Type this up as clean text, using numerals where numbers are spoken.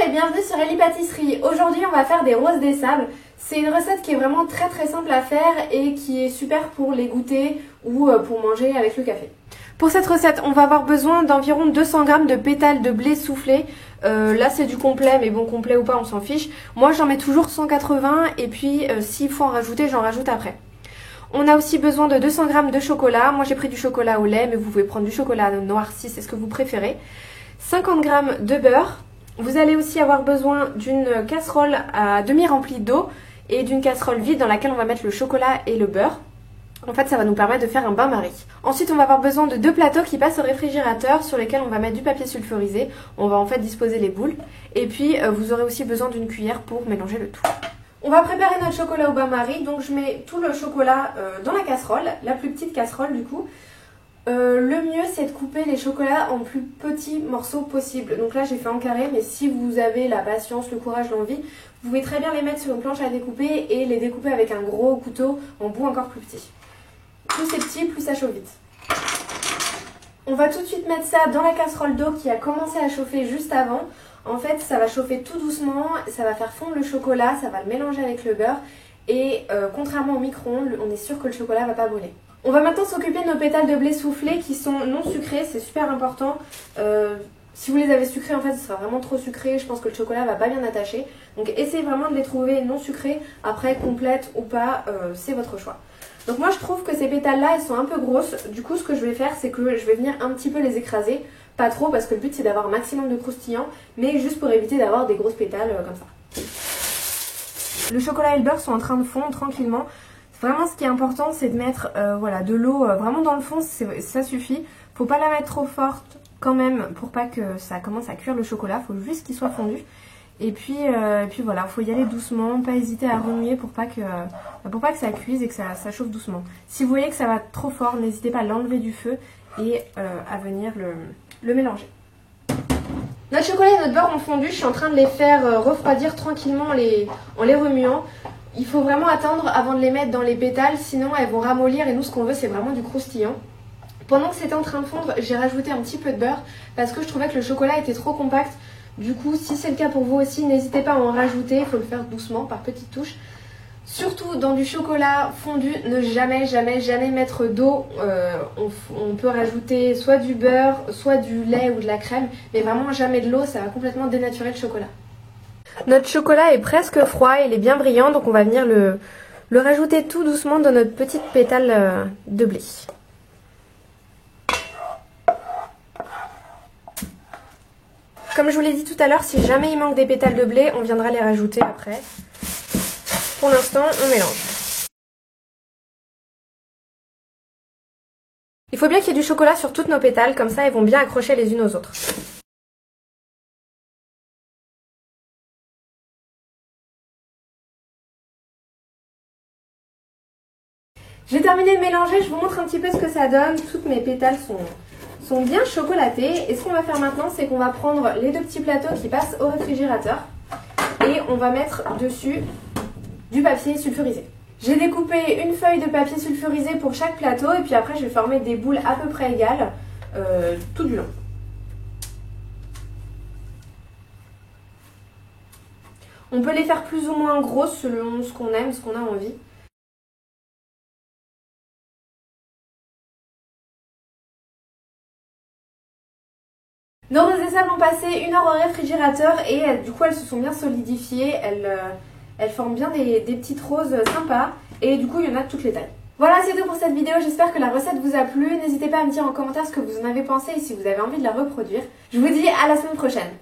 et bienvenue sur Ellie Pâtisserie. Aujourd'hui on va faire des roses des sables. C'est une recette qui est vraiment très simple à faire et qui est super pour les goûter ou pour manger avec le café. Pour cette recette on va avoir besoin d'environ 200 g de pétales de blé soufflé. Là c'est du complet, mais bon, complet ou pas on s'en fiche. Moi j'en mets toujours 180 et puis s'il faut en rajouter, j'en rajoute après. On a aussi besoin de 200 g de chocolat. Moi j'ai pris du chocolat au lait, mais vous pouvez prendre du chocolat noir si c'est ce que vous préférez. 50 g de beurre. Vous allez aussi avoir besoin d'une casserole à demi remplie d'eau et d'une casserole vide dans laquelle on va mettre le chocolat et le beurre. En fait, ça va nous permettre de faire un bain-marie. Ensuite, on va avoir besoin de 2 plateaux qui passent au réfrigérateur sur lesquels on va mettre du papier sulfurisé. On va en fait disposer les boules. Et puis, vous aurez aussi besoin d'une cuillère pour mélanger le tout. On va préparer notre chocolat au bain-marie. Donc, je mets tout le chocolat dans la casserole, la plus petite casserole du coup. Le mieux, c'est de couper les chocolats en plus petits morceaux possible. Donc là, j'ai fait en carré, mais si vous avez la patience, le courage, l'envie, vous pouvez très bien les mettre sur une planche à découper et les découper avec un gros couteau en bout encore plus petit. Plus c'est petit, plus ça chauffe vite. On va tout de suite mettre ça dans la casserole d'eau qui a commencé à chauffer juste avant. En fait, ça va chauffer tout doucement, ça va faire fondre le chocolat, ça va le mélanger avec le beurre. Et contrairement au micro-ondes, on est sûr que le chocolat ne va pas brûler. On va maintenant s'occuper de nos pétales de blé soufflés qui sont non sucrés, c'est super important. Si vous les avez sucrés, en fait, ce sera vraiment trop sucré. Je pense que le chocolat va pas bien attacher. Donc essayez vraiment de les trouver non sucrés. Après, complètes ou pas, c'est votre choix. Donc moi, je trouve que ces pétales-là, elles sont un peu grosses. Du coup, ce que je vais faire, c'est que je vais venir un petit peu les écraser. Pas trop, parce que le but, c'est d'avoir un maximum de croustillant. Mais juste pour éviter d'avoir des grosses pétales comme ça. Le chocolat et le beurre sont en train de fondre tranquillement. Vraiment, ce qui est important, c'est de mettre voilà, de l'eau vraiment dans le fond, ça suffit. Faut pas la mettre trop forte quand même pour pas que ça commence à cuire le chocolat. Faut juste qu'il soit fondu. Et puis voilà, faut y aller doucement, pas hésiter à remuer pour pas que ça cuise et que ça chauffe doucement. Si vous voyez que ça va trop fort, n'hésitez pas à l'enlever du feu et à venir le mélanger. Notre chocolat et notre beurre ont fondu. Je suis en train de les faire refroidir tranquillement en les remuant. Il faut vraiment attendre avant de les mettre dans les pétales, sinon elles vont ramollir et nous ce qu'on veut c'est vraiment du croustillant. Pendant que c'était en train de fondre, j'ai rajouté un petit peu de beurre parce que je trouvais que le chocolat était trop compact. Du coup, si c'est le cas pour vous aussi, n'hésitez pas à en rajouter, il faut le faire doucement par petites touches. Surtout dans du chocolat fondu, ne jamais mettre d'eau. On peut rajouter soit du beurre, soit du lait ou de la crème, mais vraiment jamais de l'eau, ça va complètement dénaturer le chocolat. Notre chocolat est presque froid, il est bien brillant, donc on va venir le rajouter tout doucement dans notre petite pétale de blé. Comme je vous l'ai dit tout à l'heure, si jamais il manque des pétales de blé, on viendra les rajouter après. Pour l'instant, on mélange. Il faut bien qu'il y ait du chocolat sur toutes nos pétales, comme ça elles vont bien accrocher les unes aux autres. J'ai terminé de mélanger, je vous montre un petit peu ce que ça donne. Toutes mes pétales sont bien chocolatées. Et ce qu'on va faire maintenant, c'est qu'on va prendre les 2 petits plateaux qui passent au réfrigérateur. Et on va mettre dessus du papier sulfurisé. J'ai découpé une feuille de papier sulfurisé pour chaque plateau. Et puis après, je vais former des boules à peu près égales tout du long. On peut les faire plus ou moins grosses selon ce qu'on aime, ce qu'on a envie. Nos roses des sables ont passé 1 heure au réfrigérateur et du coup elles se sont bien solidifiées, elles forment bien des petites roses sympas et du coup il y en a de toutes les tailles. Voilà, c'est tout pour cette vidéo, j'espère que la recette vous a plu. N'hésitez pas à me dire en commentaire ce que vous en avez pensé et si vous avez envie de la reproduire. Je vous dis à la semaine prochaine.